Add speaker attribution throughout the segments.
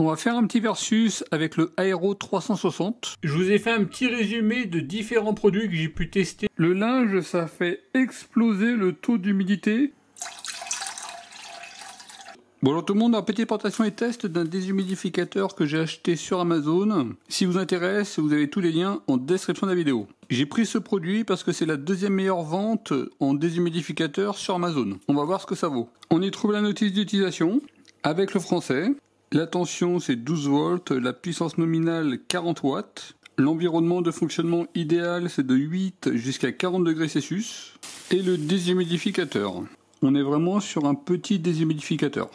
Speaker 1: On va faire un petit versus avec le Aero 360.
Speaker 2: Je vous ai fait un petit résumé de différents produits que j'ai pu tester.
Speaker 1: Le linge, ça fait exploser le taux d'humidité. Bon alors tout le monde, un petit présentation et test d'un déshumidificateur que j'ai acheté sur Amazon. Si vous intéresse, vous avez tous les liens en description de la vidéo. J'ai pris ce produit parce que c'est la deuxième meilleure vente en déshumidificateur sur Amazon. On va voir ce que ça vaut. On y trouve la notice d'utilisation avec le français. La tension c'est 12 volts, la puissance nominale 40 watts. L'environnement de fonctionnement idéal c'est de 8 jusqu'à 40 degrés Celsius. Et le déshumidificateur. On est vraiment sur un petit déshumidificateur.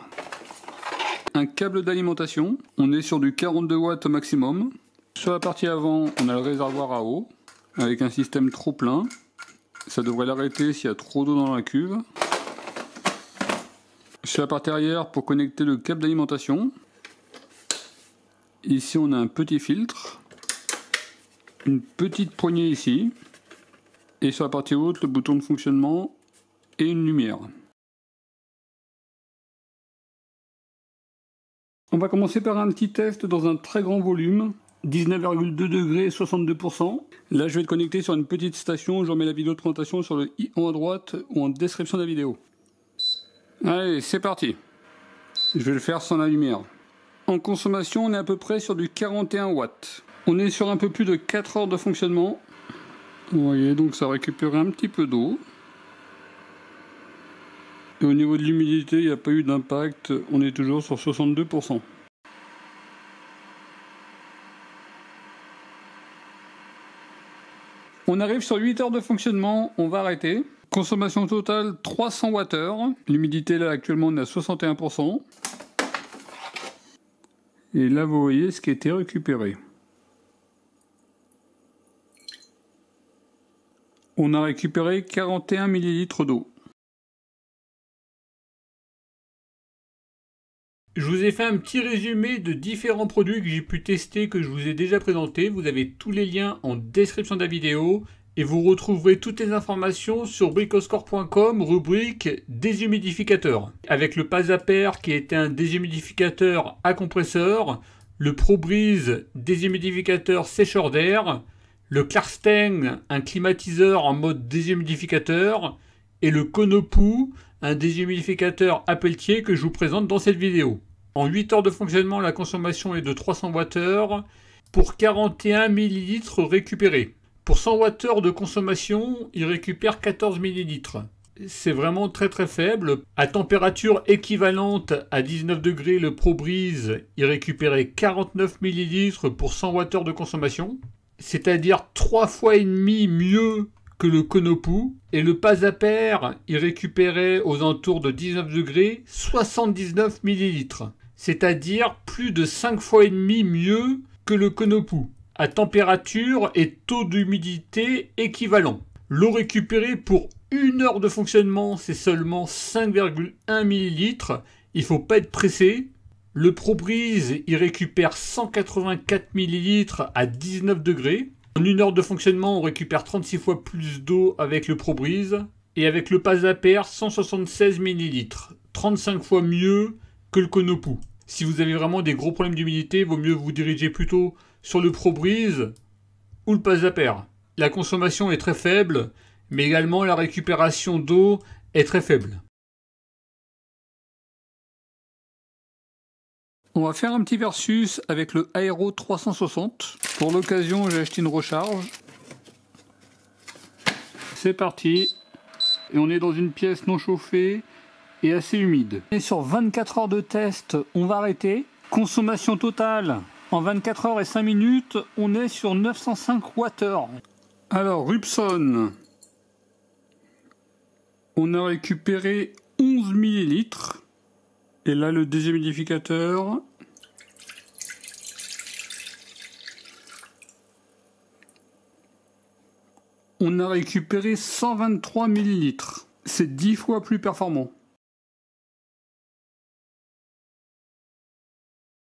Speaker 1: Un câble d'alimentation, on est sur du 42 watts au maximum. Sur la partie avant, on a le réservoir à eau, avec un système trop plein. Ça devrait l'arrêter s'il y a trop d'eau dans la cuve. Sur la partie arrière, pour connecter le câble d'alimentation. Ici, on a un petit filtre. Une petite poignée ici. Et sur la partie haute, le bouton de fonctionnement et une lumière. On va commencer par un petit test dans un très grand volume, 19,2 degrés, 62%. Là, je vais le connecter sur une petite station. Je remets la vidéo de présentation sur le i en à droite ou en description de la vidéo. Allez, c'est parti. Je vais le faire sans la lumière. En consommation, on est à peu près sur du 41 watts. On est sur un peu plus de 4 heures de fonctionnement. Vous voyez, donc ça récupère un petit peu d'eau. Et au niveau de l'humidité, il n'y a pas eu d'impact. On est toujours sur 62%. On arrive sur 8 heures de fonctionnement, on va arrêter. Consommation totale 300 Wh. L'humidité là actuellement on est à 61%. Et là vous voyez ce qui a été récupéré. On a récupéré 41 ml d'eau.
Speaker 2: Je vous ai fait un petit résumé de différents produits que j'ai pu tester, que je vous ai déjà présentés. Vous avez tous les liens en description de la vidéo. Et vous retrouverez toutes les informations sur bricoscore.com, rubrique déshumidificateur. Avec le Pasaper qui était un déshumidificateur à compresseur, le ProBreeze déshumidificateur sécheur d'air, le Klarsten, un climatiseur en mode déshumidificateur, et le Konopu, un déshumidificateur à Peltier que je vous présente dans cette vidéo. En 8 heures de fonctionnement, la consommation est de 300 Wh pour 41 ml récupérés. Pour 100 Wh de consommation, il récupère 14 ml. C'est vraiment très très faible. À température équivalente à 19 degrés, le ProBreeze, il récupérait 49 ml pour 100 Wh de consommation. C'est-à-dire 3 fois et demi mieux que le Konopu. Et le Pasaper, il récupérait aux alentours de 19 degrés 79 ml. C'est-à-dire plus de 5 fois et demi mieux que le Konopu, à température et taux d'humidité équivalent. L'eau récupérée pour 1 heure de fonctionnement, c'est seulement 5,1 ml. Il ne faut pas être pressé. Le ProBreeze, il récupère 184 ml à 19 degrés. En 1 heure de fonctionnement, on récupère 36 fois plus d'eau avec le ProBreeze. Et avec le Pasaper, 176 ml. 35 fois mieux que le Konopu. Si vous avez vraiment des gros problèmes d'humidité, il vaut mieux vous diriger plutôt sur le ProBreeze ou le Pasaper. La consommation est très faible, mais également la récupération d'eau est très faible.
Speaker 1: On va faire un petit versus avec le Aero 360. Pour l'occasion, j'ai acheté une recharge. C'est parti. Et on est dans une pièce non chauffée et assez humide. On est sur 24 heures de test, on va arrêter. Consommation totale, en 24 heures et 5 minutes, on est sur 905 Wh. Alors, Rupson, on a récupéré 11 ml. Et là, le déshumidificateur. On a récupéré 123 ml. C'est 10 fois plus performant.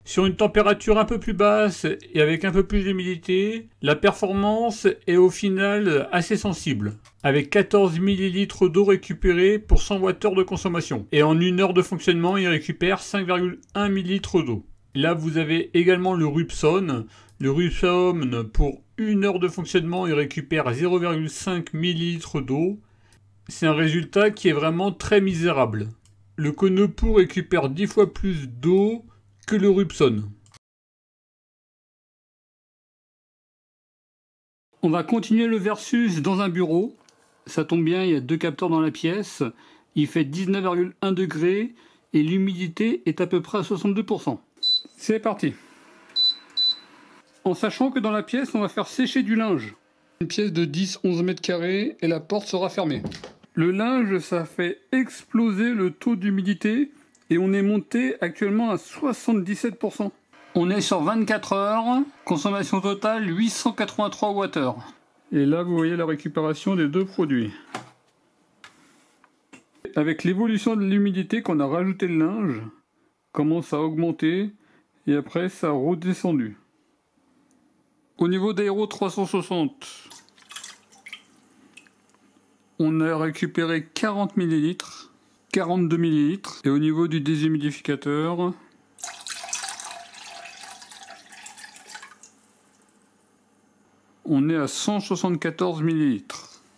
Speaker 2: Sur une température un peu plus basse et avec un peu plus d'humidité, la performance est au final assez sensible, avec 14 ml d'eau récupérée pour 100 Wh de consommation. Et en 1 heure de fonctionnement, il récupère 5,1 ml d'eau. Là, vous avez également le Rupson. Le Rupson, pour 1 heure de fonctionnement, il récupère 0,5 ml d'eau. C'est un résultat qui est vraiment très misérable. Le Konopu récupère 10 fois plus d'eau que le Rupson.
Speaker 1: On va continuer le versus dans un bureau. Ça tombe bien, il y a 2 capteurs dans la pièce. Il fait 19,1 degrés et l'humidité est à peu près à 62%. C'est parti. En sachant que dans la pièce, on va faire sécher du linge. Une pièce de 10-11 mètres carrés et la porte sera fermée. Le linge, ça fait exploser le taux d'humidité et on est monté actuellement à 77%. On est sur 24 heures, consommation totale 883 Wh. Et là, vous voyez la récupération des 2 produits. Avec l'évolution de l'humidité qu'on a rajouté le linge, commence à augmenter et après ça a redescendu. Au niveau d'Aéro 360, on a récupéré 40 ml, 42 ml. Et au niveau du déshumidificateur, on est à 174 ml.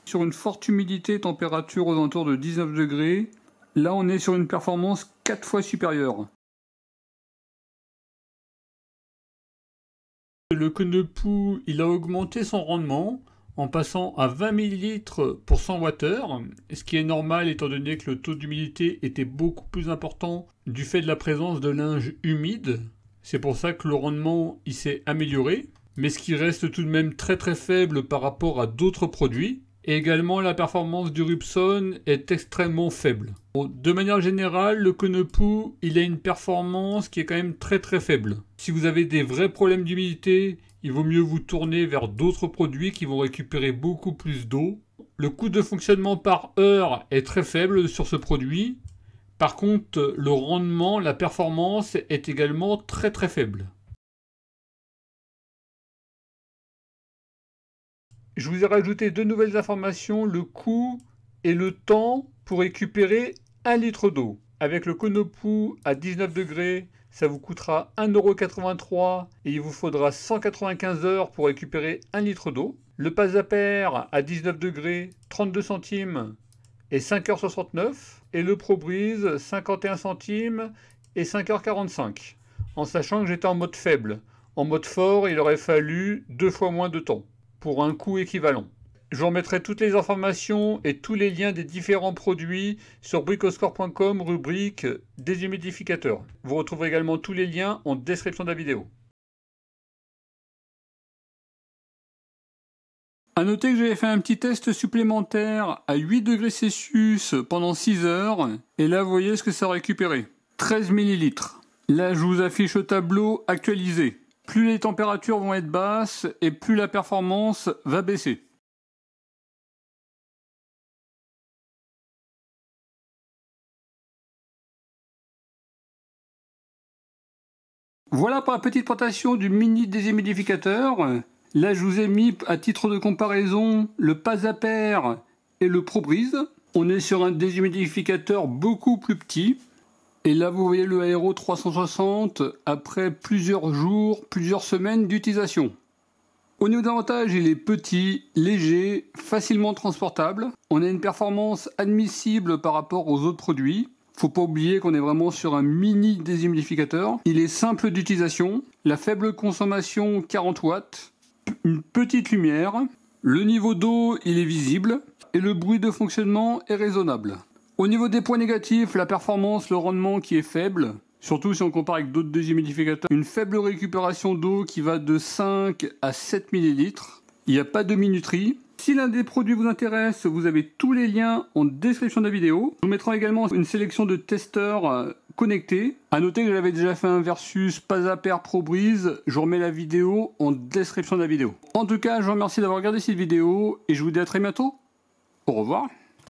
Speaker 1: Sur une forte humidité, température aux alentours de 19 degrés, là on est sur une performance 4 fois supérieure.
Speaker 2: Le Konopu, il a augmenté son rendement en passant à 20 ml pour 100 Wh, ce qui est normal étant donné que le taux d'humidité était beaucoup plus important du fait de la présence de linge humide. C'est pour ça que le rendement il s'est amélioré, mais ce qui reste tout de même très faible par rapport à d'autres produits. Et également la performance du Rupson est extrêmement faible. Bon, de manière générale, le Konopu, il a une performance qui est quand même très faible. Si vous avez des vrais problèmes d'humidité, il vaut mieux vous tourner vers d'autres produits qui vont récupérer beaucoup plus d'eau. Le coût de fonctionnement par heure est très faible sur ce produit. Par contre, le rendement, la performance est également très faible. Je vous ai rajouté 2 nouvelles informations, le coût et le temps pour récupérer 1 litre d'eau. Avec le Konopu à 19 degrés, ça vous coûtera 1,83 € et il vous faudra 195 heures pour récupérer 1 litre d'eau. Le Pasaper à 19 degrés, 32 centimes et 5,69 €. Et le ProBreeze, 51 centimes et 5,45 €. En sachant que j'étais en mode faible. En mode fort, il aurait fallu 2 fois moins de temps pour un coût équivalent. Je vous remettrai toutes les informations et tous les liens des différents produits sur bricoscore.com, rubrique déshumidificateur. Vous retrouverez également tous les liens en description de la vidéo.
Speaker 1: A noter que j'avais fait un petit test supplémentaire à 8 degrés Celsius pendant 6 heures. Et là, vous voyez ce que ça a récupéré. 13 ml. Là, je vous affiche le tableau actualisé. Plus les températures vont être basses et plus la performance va baisser. Voilà pour la petite présentation du mini déshumidificateur. Là, je vous ai mis à titre de comparaison le Pasaper et le ProBreeze. On est sur un déshumidificateur beaucoup plus petit. Et là, vous voyez le Aéro 360 après plusieurs jours, plusieurs semaines d'utilisation. Au niveau d'avantage, il est petit, léger, facilement transportable. On a une performance admissible par rapport aux autres produits. Faut pas oublier qu'on est vraiment sur un mini déshumidificateur. Il est simple d'utilisation, la faible consommation 40 watts, une petite lumière, le niveau d'eau il est visible et le bruit de fonctionnement est raisonnable. Au niveau des points négatifs, la performance, le rendement qui est faible, surtout si on compare avec d'autres déshumidificateurs, une faible récupération d'eau qui va de 5 à 7 ml. Il n'y a pas de minuterie. Si l'un des produits vous intéresse, vous avez tous les liens en description de la vidéo. Je vous mettrai également une sélection de testeurs connectés. A noter que j'avais déjà fait un versus Pasaper ProBreeze. Je remets la vidéo en description de la vidéo. En tout cas, je vous remercie d'avoir regardé cette vidéo et je vous dis à très bientôt. Au revoir.